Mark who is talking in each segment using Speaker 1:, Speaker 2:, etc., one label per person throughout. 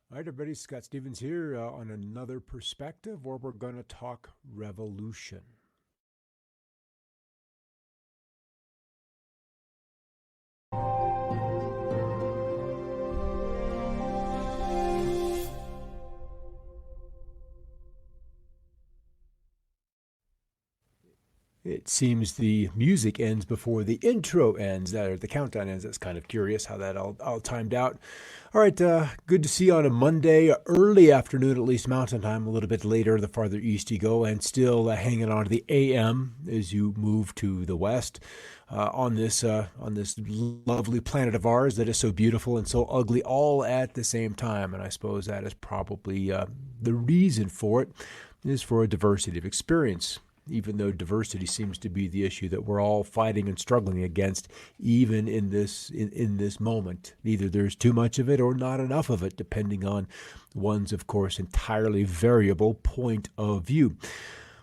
Speaker 1: All right, everybody, Scott Stevens here on another perspective where we're going to talk revolution. It seems the music ends before the intro ends, or the countdown ends. That's kind of curious how that all timed out. All right, good to see you on a Monday, early afternoon, at least Mountain Time, a little bit later the farther east you go, and still hanging on to the AM as you move to the west. On this lovely planet of ours that is so beautiful and so ugly all at the same time. And I suppose that is probably the reason for it is for a diversity of experience, even though diversity seems to be the issue that we're all fighting and struggling against, even in this moment. Either there's too much of it or not enough of it, depending on one's, of course, entirely variable point of view.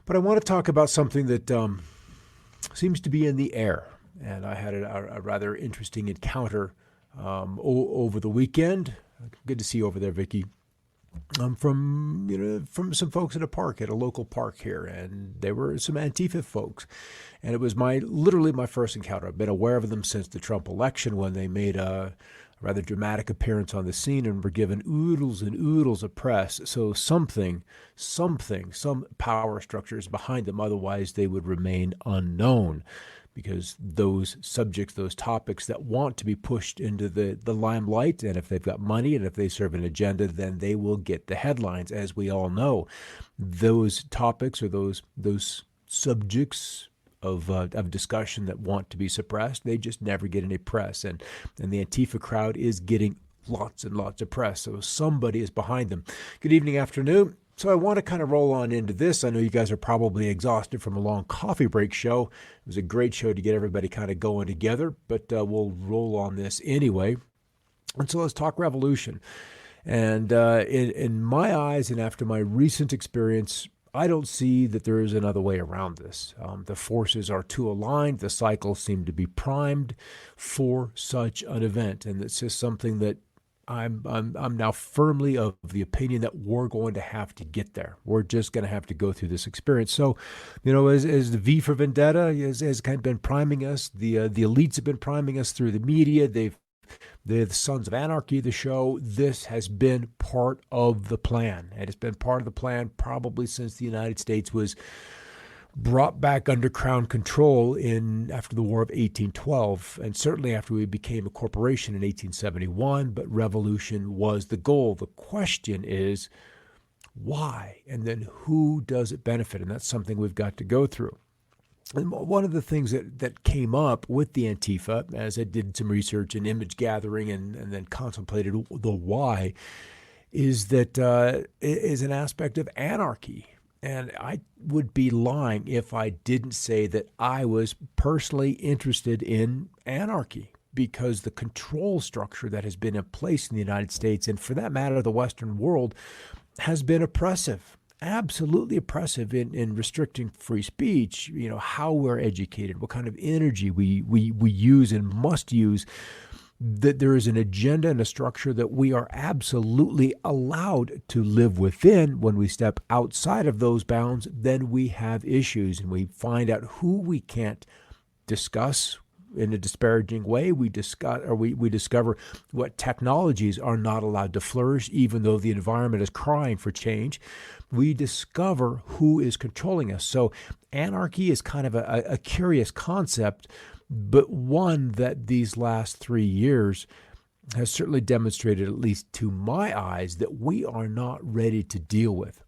Speaker 1: But I want to talk about something that seems to be in the air. And I had a rather interesting encounter over the weekend. Good to see you over there, Vicky. From some folks at a local park here, and they were some Antifa folks, and it was literally my first encounter. I've been aware of them since the Trump election when they made a rather dramatic appearance on the scene and were given oodles and oodles of press. So some power structures behind them. Otherwise, they would remain unknown, because those subjects, those topics that want to be pushed into the limelight, and if they've got money and if they serve an agenda, then they will get the headlines. As we all know, those topics or those subjects of discussion that want to be suppressed, they just never get any press. And the Antifa crowd is getting lots and lots of press. So somebody is behind them. Good evening, afternoon. So I want to kind of roll on into this. I know you guys are probably exhausted from a long coffee break show. It was a great show to get everybody kind of going together, but we'll roll on this anyway. And so let's talk revolution. And in my eyes, and after my recent experience, I don't see that there is another way around this. The forces are too aligned. The cycles seem to be primed for such an event. And it's just something that I'm now firmly of the opinion that we're going to have to get there. We're just going to have to go through this experience. So, as the V for Vendetta has kind of been priming us, the elites have been priming us through the media. They're the Sons of Anarchy, the show. This has been part of the plan. It has been part of the plan probably since the United States was brought back under crown control after the War of 1812, and certainly after we became a corporation in 1871, but revolution was the goal. The question is why, and then who does it benefit? And that's something we've got to go through. And one of the things that came up with the Antifa, as I did some research and image gathering and then contemplated the why, is that is an aspect of anarchy. And I would be lying if I didn't say that I was personally interested in anarchy, because the control structure that has been in place in the United States, and for that matter, the Western world, has been oppressive, absolutely oppressive in restricting free speech, how we're educated, what kind of energy we use and must use, that there is an agenda and a structure that we are absolutely allowed to live within. When we step outside of those bounds, then we have issues, and we find out who we can't discuss in a disparaging way. We discover what technologies are not allowed to flourish, even though the environment is crying for change. We discover who is controlling us. So anarchy is kind of a curious concept, but one that these last 3 years has certainly demonstrated, at least to my eyes, that we are not ready to deal with.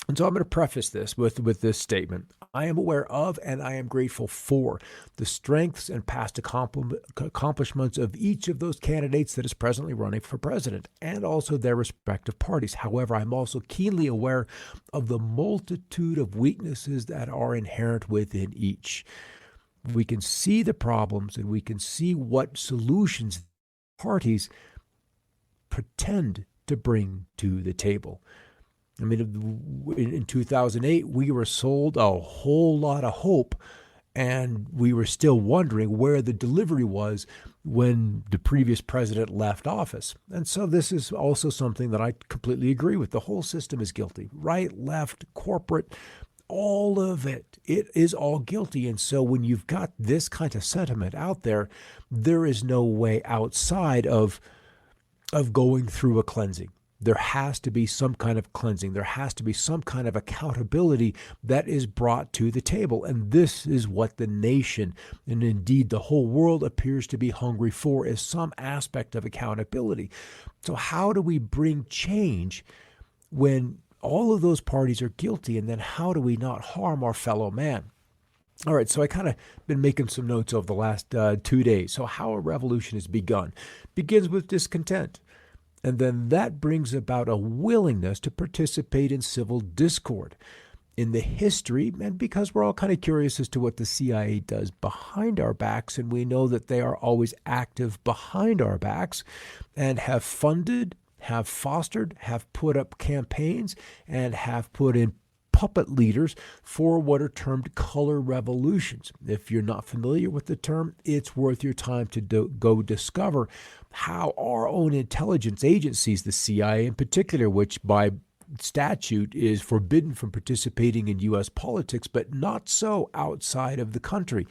Speaker 1: And so I'm going to preface this with this statement. I am aware of and I am grateful for the strengths and past accomplishments of each of those candidates that is presently running for president, and also their respective parties. However, I'm also keenly aware of the multitude of weaknesses that are inherent within each. We can see the problems and we can see what solutions parties pretend to bring to the table. I mean, in 2008, we were sold a whole lot of hope, and we were still wondering where the delivery was when the previous president left office. And so this is also something that I completely agree with. The whole system is guilty. Right, left, corporate, all of it. It is all guilty. And so when you've got this kind of sentiment out there, there is no way outside of going through a cleansing. There has to be some kind of cleansing. There has to be some kind of accountability that is brought to the table. And this is what the nation, and indeed the whole world, appears to be hungry for, is some aspect of accountability. So how do we bring change when all of those parties are guilty? And then how do we not harm our fellow man? All right, so I kind of been making some notes over the last 2 days. So how a revolution is begun. Begins with discontent. And then that brings about a willingness to participate in civil discord. In the history, and because we're all kind of curious as to what the CIA does behind our backs, and we know that they are always active behind our backs and have funded, have fostered, have put up campaigns, and have put in puppet leaders for what are termed color revolutions. If you're not familiar with the term, it's worth your time to go discover how our own intelligence agencies, the CIA in particular, which by statute is forbidden from participating in U.S. politics, but not so outside of the country.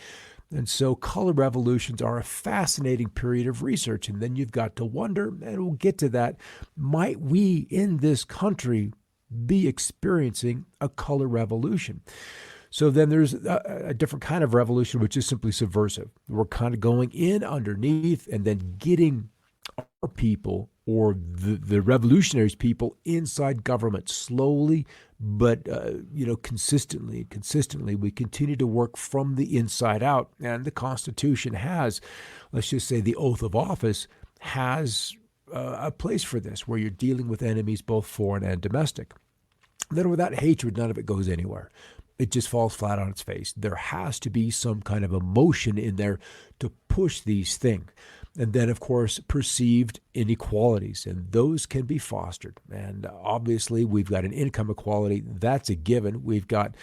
Speaker 1: And so color revolutions are a fascinating period of research. And then you've got to wonder, and we'll get to that, might we in this country be experiencing a color revolution? So then there's a different kind of revolution, which is simply subversive. We're kind of going in underneath and then getting our people, or the revolutionaries' people, inside government slowly, but consistently. We continue to work from the inside out. And the Constitution has, let's just say, the oath of office has a place for this, where you're dealing with enemies both foreign and domestic. Then without hatred, none of it goes anywhere. It just falls flat on its face. There has to be some kind of emotion in there to push these things. And then, of course, perceived inequalities, and those can be fostered. And obviously, we've got an income equality. That's a given. We've got,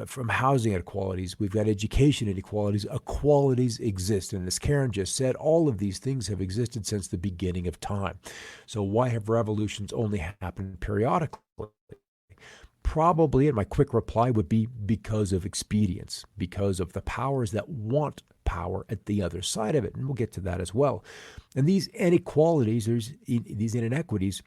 Speaker 1: from housing inequalities, we've got education inequalities. Equalities exist. And as Karen just said, all of these things have existed since the beginning of time. So why have revolutions only happened periodically? Probably, and my quick reply would be because of expedience, because of the powers that want power at the other side of it. And we'll get to that as well. And these inequalities, these inequities,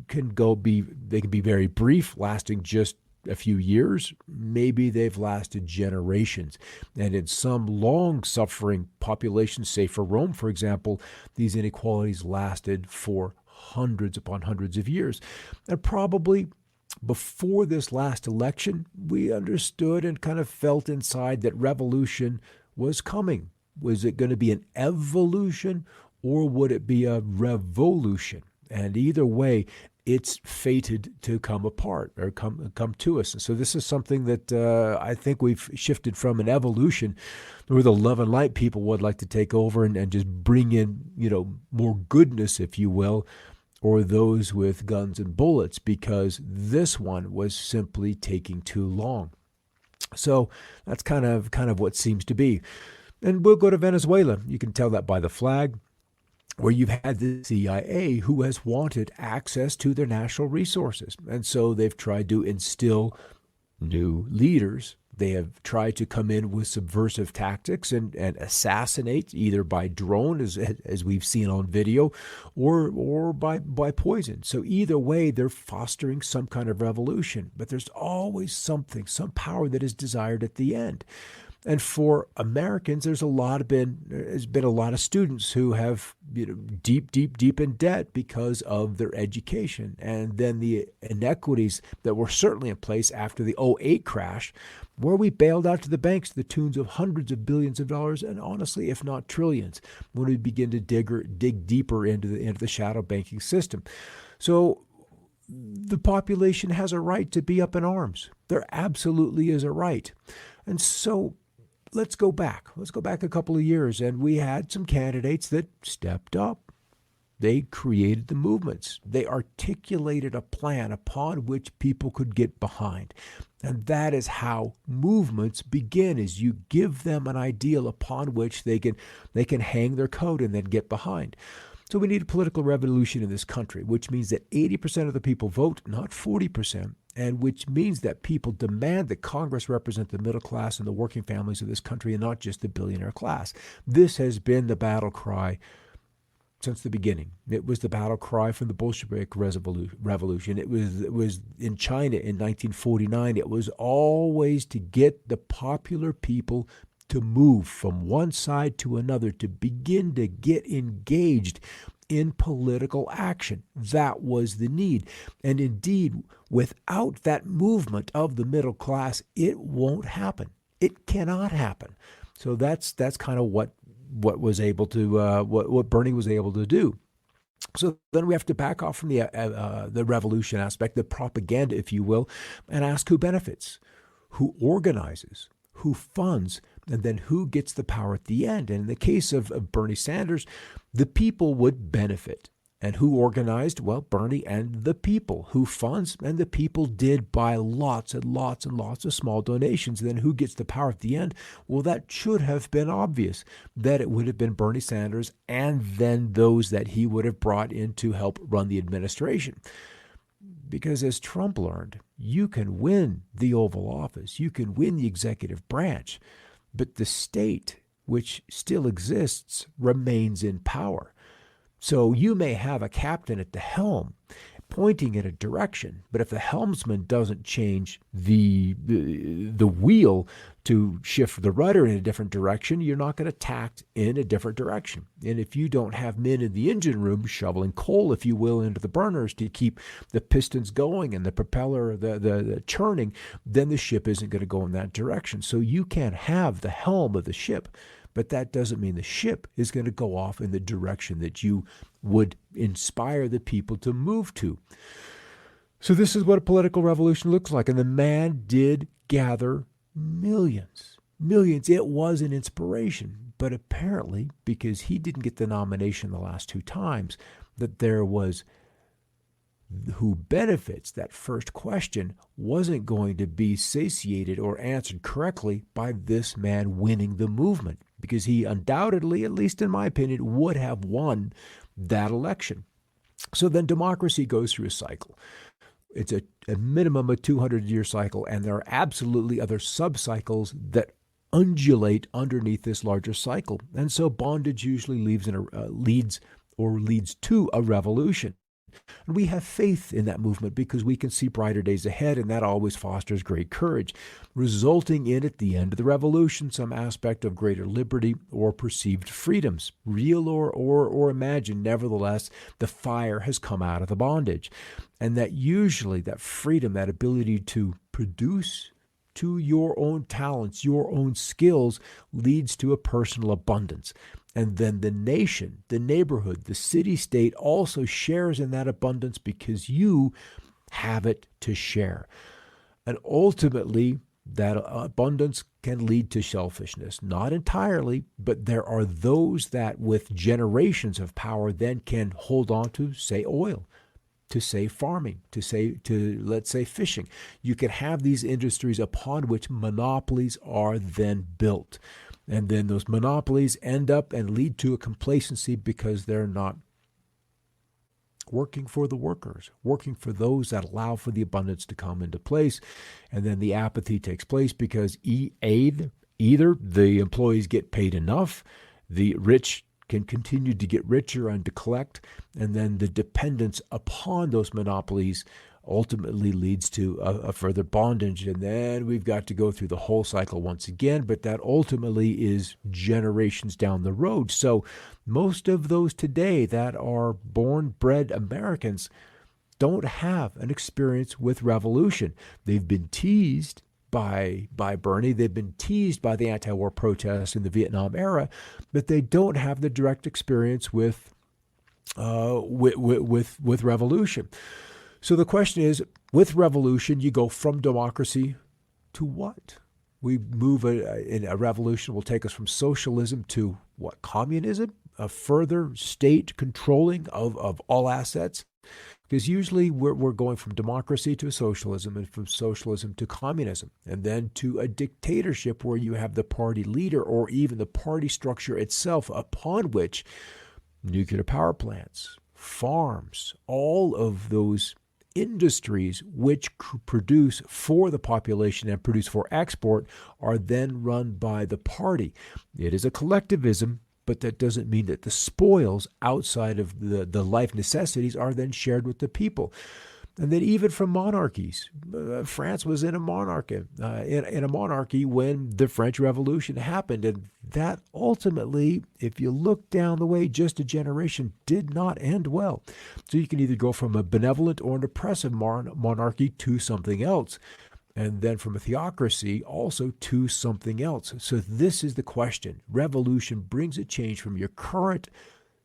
Speaker 1: can be very brief, lasting just a few years. Maybe they've lasted generations. And in some long-suffering populations, say for Rome, for example, these inequalities lasted for hundreds upon hundreds of years. And probably before this last election, we understood and kind of felt inside that revolution was coming. Was it going to be an evolution, or would it be a revolution? And either way, it's fated to come apart or come to us. And so this is something that I think we've shifted from an evolution, where the love and light people would like to take over and just bring in, more goodness, if you will, or those with guns and bullets, because this one was simply taking too long. So that's kind of what seems to be. And we'll go to Venezuela. You can tell that by the flag, where you've had the CIA who has wanted access to their natural resources. And so they've tried to instill new leaders. They have tried to come in with subversive tactics and assassinate, either by drone, as we've seen on video, or by poison. So either way, they're fostering some kind of revolution. But there's always some power that is desired at the end. And for Americans, there's been a lot of students who have deep in debt because of their education, and then the inequities that were certainly in place after the '08 crash, where we bailed out to the banks to the tunes of hundreds of billions of dollars, and honestly, if not trillions, when we begin to dig deeper into the shadow banking system. So the population has a right to be up in arms. There absolutely is a right. And so let's go back. Let's go back a couple of years, and we had some candidates that stepped up. They created the movements. They articulated a plan upon which people could get behind. And that is how movements begin, is you give them an ideal upon which they can hang their coat and then get behind. So we need a political revolution in this country, which means that 80% of the people vote, not 40%, and which means that people demand that Congress represent the middle class and the working families of this country and not just the billionaire class. This has been the battle cry since the beginning. It was the battle cry from the Bolshevik Revolution. It was in China in 1949. It was always to get the popular people to move from one side to another, to begin to get engaged in political action. That was the need. And indeed, without that movement of the middle class, it won't happen. It cannot happen. So that's kind of what was able to what Bernie was able to do. So then we have to back off from the revolution aspect, the propaganda, if you will, and ask who benefits, who organizes, who funds, and then who gets the power at the end. And in the case of Bernie Sanders, the people would benefit. And who organized? Well, Bernie and the people. Who funds? And the people did by lots and lots and lots of small donations. And then who gets the power at the end? Well, that should have been obvious, that it would have been Bernie Sanders and then those that he would have brought in to help run the administration. Because as Trump learned, you can win the Oval Office, you can win the executive branch, but the state, which still exists, remains in power. So you may have a captain at the helm pointing in a direction, but if the helmsman doesn't change the wheel to shift the rudder in a different direction, you're not going to tact in a different direction. And if you don't have men in the engine room shoveling coal, if you will, into the burners to keep the pistons going and the propeller, the churning, then the ship isn't going to go in that direction. So you can't have the helm of the ship, but that doesn't mean the ship is going to go off in the direction that you would inspire the people to move to. So this is what a political revolution looks like. And the man did gather millions. It was an inspiration. But apparently, because he didn't get the nomination the last two times, that there was who benefits, that first question wasn't going to be satiated or answered correctly by this man winning the movement, because he undoubtedly, at least in my opinion, would have won that election. So then democracy goes through a cycle. It's a minimum of 200-year cycle, and there are absolutely other sub-cycles that undulate underneath this larger cycle. And so bondage usually leads to a revolution. And we have faith in that movement because we can see brighter days ahead, and that always fosters great courage, resulting in, at the end of the revolution, some aspect of greater liberty or perceived freedoms, real or imagined. Nevertheless, the fire has come out of the bondage. And that usually that freedom, that ability to produce to your own talents, your own skills, leads to a personal abundance. And then the nation, the neighborhood, the city-state also shares in that abundance because you have it to share. And ultimately, that abundance can lead to selfishness. Not entirely, but there are those that with generations of power then can hold on to, say, oil, to say farming, let's say fishing. You can have these industries upon which monopolies are then built. And then those monopolies end up and lead to a complacency because they're not working for the workers, working for those that allow for the abundance to come into place. And then the apathy takes place because either the employees get paid enough, the rich can continue to get richer and to collect, and then the dependence upon those monopolies ultimately leads to a further bondage. And then we've got to go through the whole cycle once again, but that ultimately is generations down the road. So most of those today that are born-bred Americans don't have an experience with revolution. They've been teased by Bernie. They've been teased by the anti-war protests in the Vietnam era, but they don't have the direct experience with revolution. So the question is, with revolution, you go from democracy to what? We move in a revolution will take us from socialism to what? Communism? A further state controlling of all assets? Because usually we're going from democracy to socialism and from socialism to communism and then to a dictatorship where you have the party leader or even the party structure itself upon which nuclear power plants, farms, all of those industries which produce for the population and produce for export are then run by the party. It is a collectivism, but that doesn't mean that the spoils outside of the life necessities are then shared with the people. And then even from monarchies, France was in a monarchy, in a monarchy when the French Revolution happened, and that ultimately, if you look down the way, just a generation, did not end well. So you can either go from a benevolent or an oppressive monarchy to something else, and then from a theocracy also to something else. So this is the question. Revolution brings a change from your current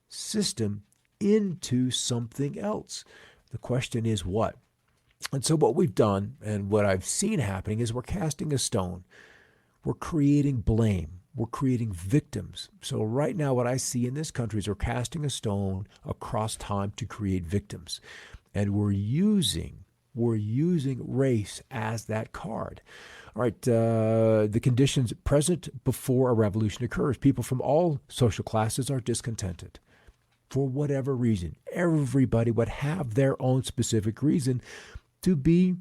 Speaker 1: system into something else. The question is what? And so what we've done and what I've seen happening is we're casting a stone. We're creating blame. We're creating victims. So right now what I see in this country is we're casting a stone across time to create victims. And we're using race as that card. All right, the conditions present before a revolution occurs. People from all social classes are discontented. For whatever reason, everybody would have their own specific reason to be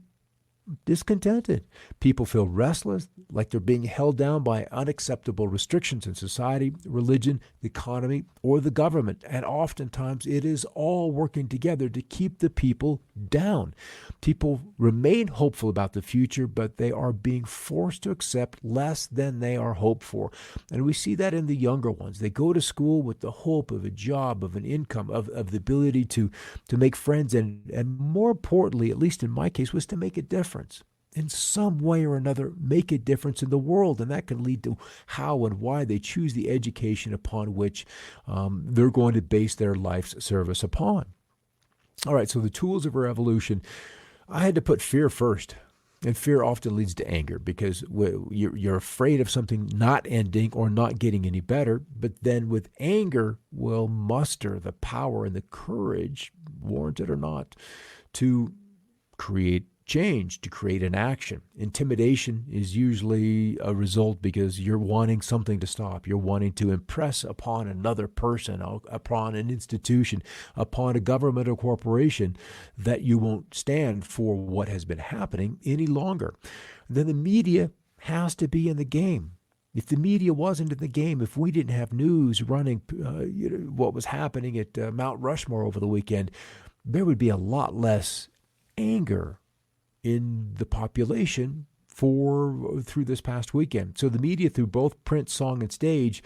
Speaker 1: discontented. People feel restless, like they're being held down by unacceptable restrictions in society, religion, the economy, or the government. And oftentimes it is all working together to keep the people down. People remain hopeful about the future, but they are being forced to accept less than they are hoped for. And we see that in the younger ones. They go to school with the hope of a job, of an income, of the ability to make friends, and more importantly, at least in my case, was to make a difference. In some way or another, make a difference in the world. And that can lead to how and why they choose the education upon which they're going to base their life's service upon. All right, so the tools of a revolution, I had to put fear first. And fear often leads to anger because you're afraid of something not ending or not getting any better. But then with anger, we'll muster the power and the courage, warranted or not, to create change, to create an action. Intimidation is usually a result because you're wanting something to stop. You're wanting to impress upon another person, upon an institution, upon a government or corporation that you won't stand for what has been happening any longer. Then the media has to be in the game. If the media wasn't in the game, if we didn't have news running what was happening at Mount Rushmore over the weekend, there would be a lot less anger in the population through this past weekend. So the media, through both print, song, and stage,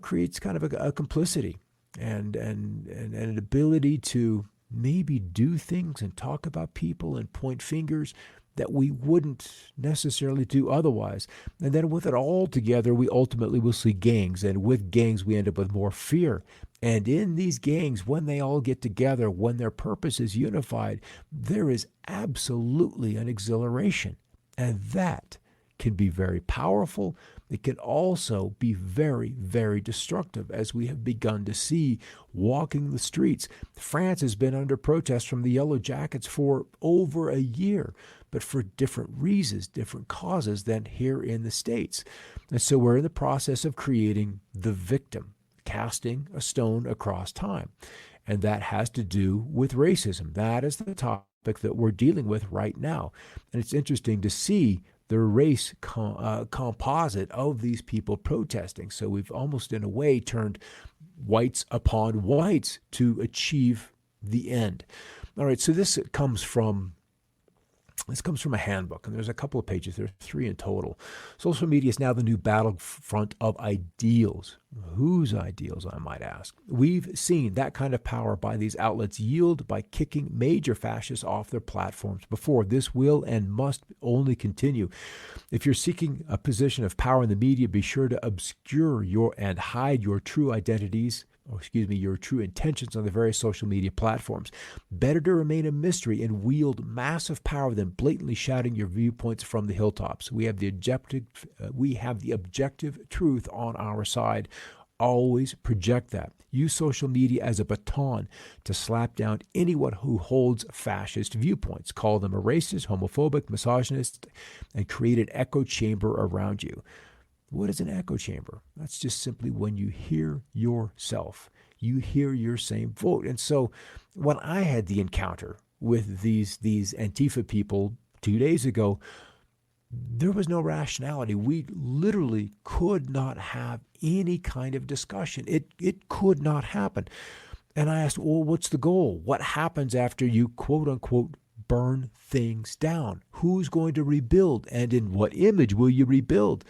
Speaker 1: creates kind of a complicity and an ability to maybe do things and talk about people and point fingers that we wouldn't necessarily do otherwise. And then with it all together, we ultimately will see gangs. And with gangs, we end up with more fear. And in these gangs, when they all get together, when their purpose is unified, there is absolutely an exhilaration. And that can be very powerful. It can also be very, very destructive, as we have begun to see walking the streets. France has been under protest from the Yellow Jackets for over a year, but for different reasons, different causes than here in the States. And so we're in the process of creating the victim, casting a stone across time. And that has to do with racism. That is the topic that we're dealing with right now. And it's interesting to see the race composite of these people protesting. So we've almost in a way turned whites upon whites to achieve the end. All right, so this comes from a handbook, and there's a couple of pages. There are 3 in total. Social media is now the new battlefront of ideals. Whose ideals, I might ask? We've seen that kind of power by these outlets yield by kicking major fascists off their platforms before. This will and must only continue. If you're seeking a position of power in the media, be sure to obscure and hide your true identities, your true intentions on the various social media platforms. Better to remain a mystery and wield massive power than blatantly shouting your viewpoints from the hilltops. We have the objective truth on our side. always project that. Use social media as a baton to slap down anyone who holds fascist viewpoints. Call them a racist, homophobic, misogynist, and create an echo chamber around you. What is an echo chamber? That's just simply when you hear yourself. You hear your same vote. And so when I had the encounter with these Antifa people 2 days ago, there was no rationality. We literally could not have any kind of discussion. It could not happen. And I asked, well, what's the goal? What happens after you, quote unquote, burn things down? Who's going to rebuild? And in what image will you rebuild?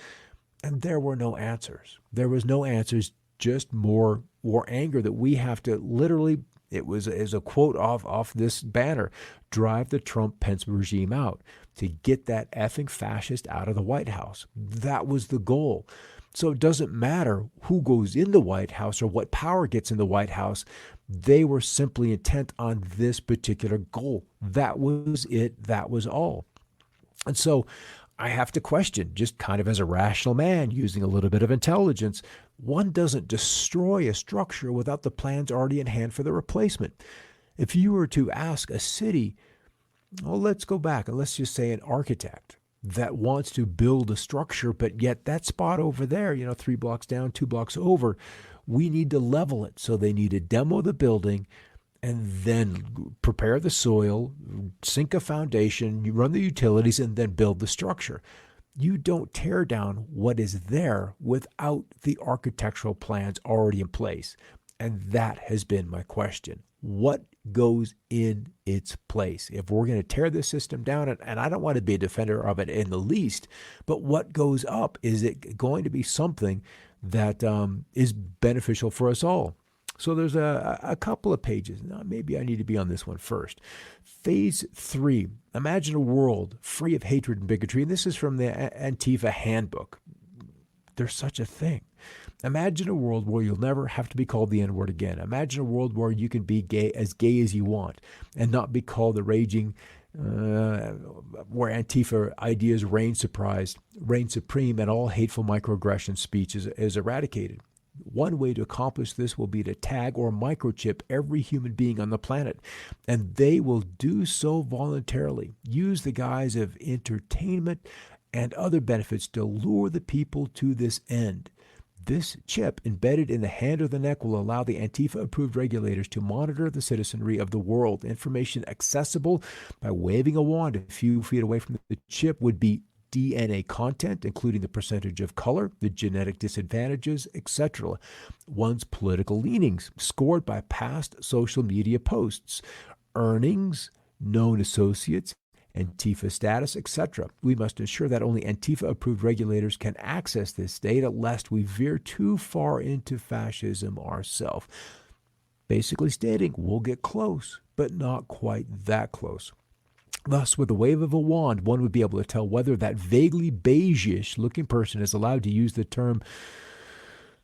Speaker 1: And there were no answers. There was no answers, just more anger that we have to literally, it was as a quote off this banner, drive the Trump-Pence regime out, to get that effing fascist out of the White House. That was the goal. So it doesn't matter who goes in the White House or what power gets in the White House. They were simply intent on this particular goal. That was it. That was all. And so I have to question, just kind of as a rational man using a little bit of intelligence, one doesn't destroy a structure without the plans already in hand for the replacement. If you were to ask a city, well, let's go back and let's just say an architect that wants to build a structure, but yet that spot over there, 3 blocks down, 2 blocks over, we need to level it. So they need to demo the building and then prepare the soil, sink a foundation, you run the utilities, and then build the structure. You don't tear down what is there without the architectural plans already in place. And that has been my question. What goes in its place? If we're going to tear this system down, and I don't want to be a defender of it in the least, but what goes up? Is it going to be something that is beneficial for us all? So there's a couple of pages. Now, maybe I need to be on this one first. Phase 3, imagine a world free of hatred and bigotry. And this is from the Antifa handbook. There's such a thing. Imagine a world where you'll never have to be called the N-word again. Imagine a world where you can be gay as you want and not be called the raging, where Antifa ideas reign supreme and all hateful microaggression speech is eradicated. One way to accomplish this will be to tag or microchip every human being on the planet, and they will do so voluntarily. Use the guise of entertainment and other benefits to lure the people to this end. This chip embedded in the hand or the neck will allow the Antifa-approved regulators to monitor the citizenry of the world. Information accessible by waving a wand a few feet away from the chip would be DNA content, including the percentage of color, the genetic disadvantages, etc. One's political leanings, scored by past social media posts, earnings, known associates, Antifa status, etc. We must ensure that only Antifa-approved regulators can access this data, lest we veer too far into fascism ourselves. Basically stating, we'll get close, but not quite that close. Thus, with the wave of a wand, one would be able to tell whether that vaguely beige-ish-looking person is allowed to use the term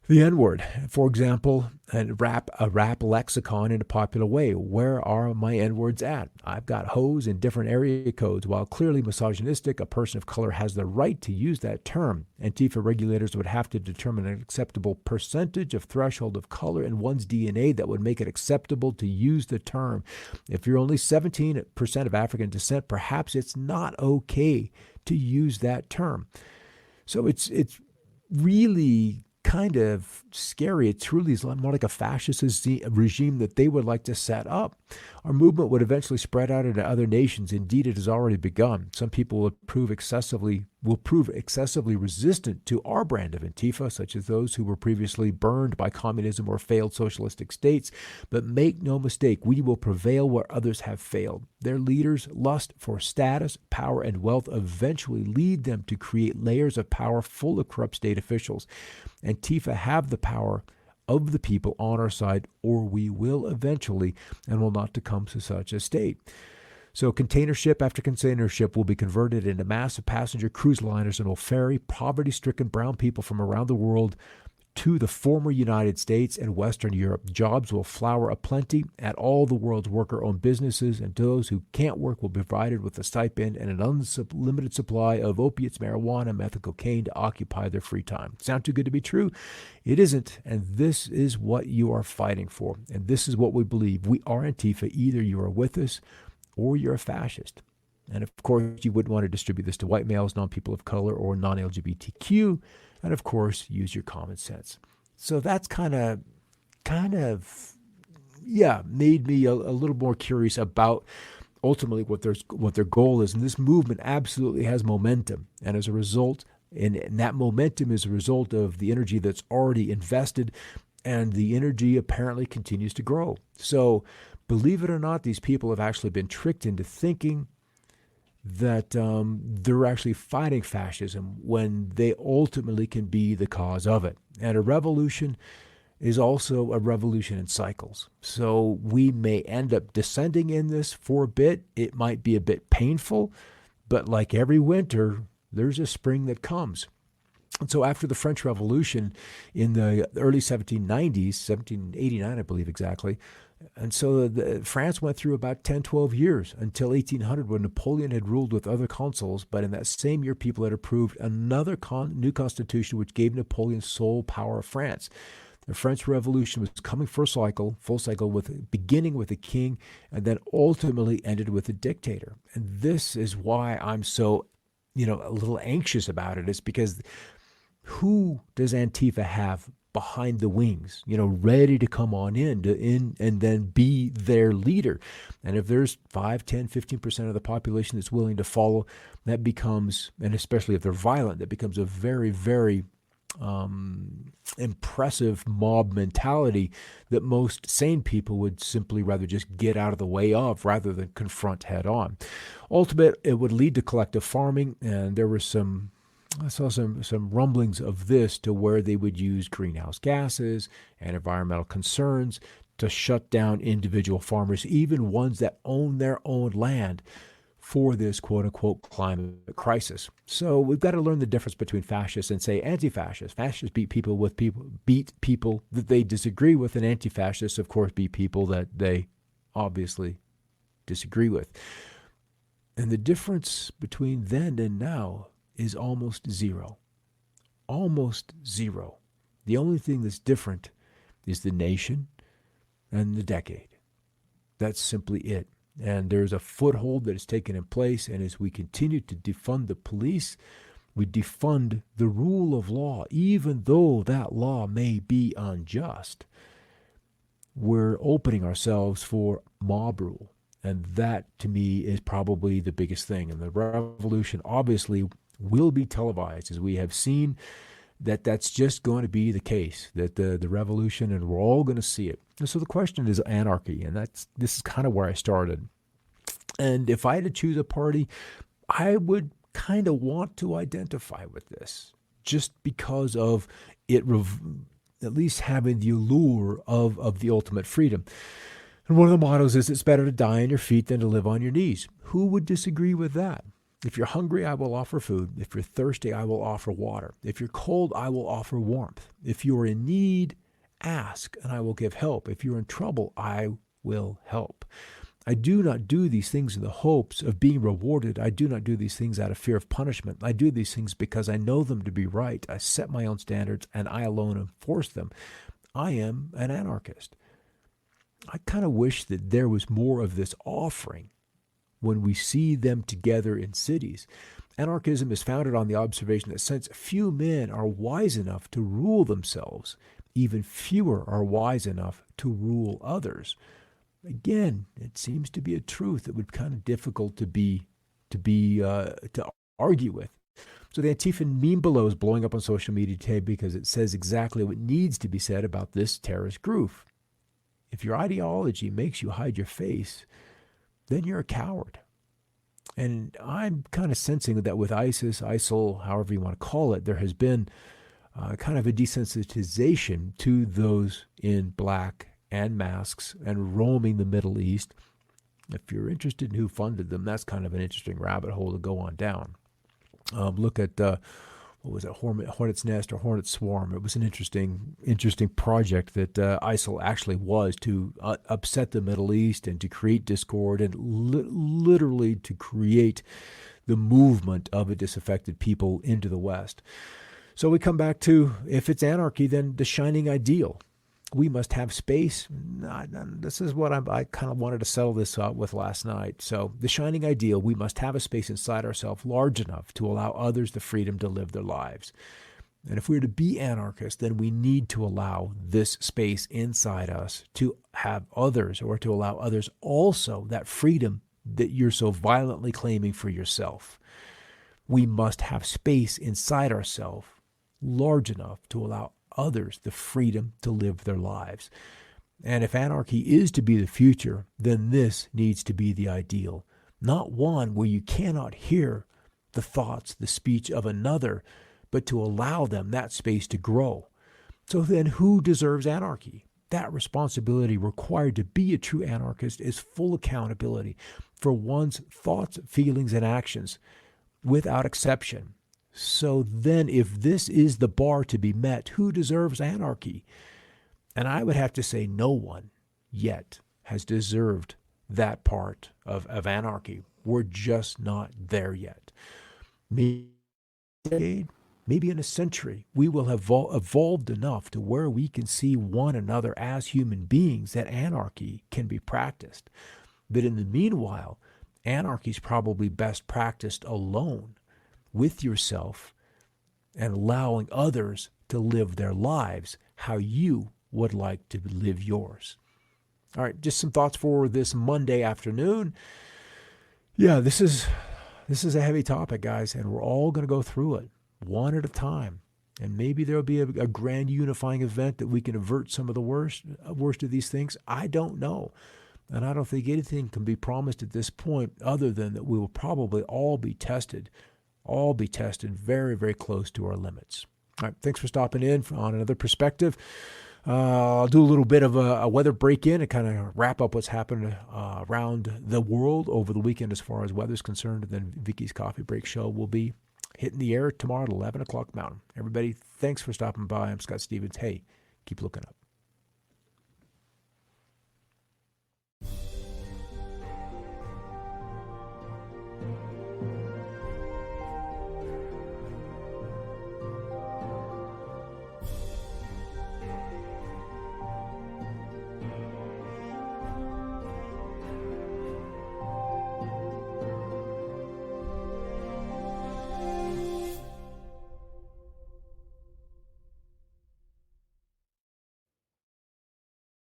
Speaker 1: the N-word. For example, a rap lexicon in a popular way. Where are my N-words at? I've got hoes in different area codes. While clearly misogynistic, a person of color has the right to use that term. Antifa regulators would have to determine an acceptable percentage of threshold of color in one's DNA that would make it acceptable to use the term. If you're only 17% of African descent, perhaps it's not okay to use that term. So it's really kind of scary. It truly is more like a fascist regime that they would like to set up. Our movement would eventually spread out into other nations. Indeed, it has already begun. Some people will prove excessively resistant to our brand of Antifa, such as those who were previously burned by communism or failed socialistic states. But make no mistake, we will prevail where others have failed. Their leaders' lust for status, power, and wealth eventually lead them to create layers of power full of corrupt state officials. Antifa have the power of the people on our side, or we will eventually, and will not to come to such a state. So container ship after container ship will be converted into massive passenger cruise liners and will ferry poverty-stricken brown people from around the world to the former United States and Western Europe. Jobs will flower aplenty at all the world's worker-owned businesses, and those who can't work will be provided with a stipend and an unlimited supply of opiates, marijuana, meth, and cocaine to occupy their free time. Sound too good to be true? It isn't, and this is what you are fighting for, and this is what we believe. We are Antifa. Either you are with us or you're a fascist. And of course, you wouldn't want to distribute this to white males, non-people of color, or non-LGBTQ. And of course, use your common sense. So that's kind of, made me a little more curious about ultimately what their goal is. And this movement absolutely has momentum. And as a result, and that momentum is a result of the energy that's already invested, and the energy apparently continues to grow. So believe it or not, these people have actually been tricked into thinking that they're actually fighting fascism when they ultimately can be the cause of it. And a revolution is also a revolution in cycles. So we may end up descending in this for a bit. It might be a bit painful, but like every winter, there's a spring that comes. And so after the French Revolution in the early 1790s, 1789, I believe exactly, and so France went through about 10, 12 years until 1800 when Napoleon had ruled with other consuls. But in that same year, people had approved another new constitution which gave Napoleon sole power of France. The French Revolution was coming full cycle, beginning with a king and then ultimately ended with a dictator. And this is why I'm so, a little anxious about it. It's because who does Antifa have behind the wings, ready to come on in and then be their leader? And if there's 5, 10, 15% of the population that's willing to follow, that becomes, and especially if they're violent, that becomes a very, very impressive mob mentality that most sane people would simply rather just get out of the way of rather than confront head on. Ultimately, it would lead to collective farming, and there was I saw some rumblings of this to where they would use greenhouse gases and environmental concerns to shut down individual farmers, even ones that own their own land, for this quote-unquote climate crisis. So we've got to learn the difference between fascists and, say, anti-fascists. Fascists beat people that they disagree with, and anti-fascists, of course, beat people that they obviously disagree with. And the difference between then and now is almost zero. Almost zero. The only thing that's different is the nation and the decade. That's simply it. And there's a foothold that is taken in place, and as we continue to defund the police, we defund the rule of law, even though that law may be unjust. We're opening ourselves for mob rule, and that, to me, is probably the biggest thing. And the revolution obviously will be televised, as we have seen that's just going to be the case, that the revolution, and we're all going to see it. And so the question is anarchy, and this is kind of where I started. And if I had to choose a party, I would kind of want to identify with this, just because of it at least having the allure of the ultimate freedom. And one of the mottos is, it's better to die on your feet than to live on your knees. Who would disagree with that? If you're hungry, I will offer food. If you're thirsty, I will offer water. If you're cold, I will offer warmth. If you are in need, ask, and I will give help. If you're in trouble, I will help. I do not do these things in the hopes of being rewarded. I do not do these things out of fear of punishment. I do these things because I know them to be right. I set my own standards, and I alone enforce them. I am an anarchist. I kind of wish that there was more of this offering when we see them together in cities. Anarchism is founded on the observation that since few men are wise enough to rule themselves, even fewer are wise enough to rule others. Again, it seems to be a truth that would be kind of difficult to argue with. So the Antifa meme below is blowing up on social media today because it says exactly what needs to be said about this terrorist group. If your ideology makes you hide your face, then you're a coward. And I'm kind of sensing that with ISIS, ISIL, however you want to call it, there has been kind of a desensitization to those in black and masks and roaming the Middle East. If you're interested in who funded them, that's kind of an interesting rabbit hole to go on down. Look at, what was it, Hornet's Nest or Hornet Swarm. It was an interesting project that ISIL actually was to upset the Middle East and to create discord and literally to create the movement of a disaffected people into the West. So we come back to, if it's anarchy, then the shining ideal. We must have space. This is what I kind of wanted to settle this out with last night. So the shining ideal, we must have a space inside ourselves large enough to allow others the freedom to live their lives. And if we're to be anarchists, then we need to allow this space inside us to have others, or to allow others also that freedom that you're so violently claiming for yourself. We must have space inside ourselves large enough to allow others the freedom to live their lives. And if anarchy is to be the future, then this needs to be the ideal. Not one where you cannot hear the thoughts, the speech of another, but to allow them that space to grow. So then who deserves anarchy? That responsibility required to be a true anarchist is full accountability for one's thoughts, feelings, and actions without exception. So then if this is the bar to be met, who deserves anarchy? And I would have to say no one yet has deserved that part of anarchy. We're just not there yet. Maybe in a century, we will have evolved enough to where we can see one another as human beings that anarchy can be practiced. But in the meanwhile, anarchy is probably best practiced alone with yourself and allowing others to live their lives how you would like to live yours. All right, just some thoughts for this Monday afternoon. Yeah, this is a heavy topic, guys, and we're all going to go through it one at a time. And maybe there'll be a grand unifying event that we can avert some of the worst of these things. I don't know. And I don't think anything can be promised at this point other than that we will probably all be tested very, very close to our limits. All right, thanks for stopping in on another perspective. I'll do a little bit of a weather break-in and kind of wrap up what's happened around the world over the weekend as far as weather's concerned. And then Vicky's Coffee Break Show will be hitting the air tomorrow at 11 o'clock Mountain. Everybody, thanks for stopping by. I'm Scott Stevens. Hey, keep looking up.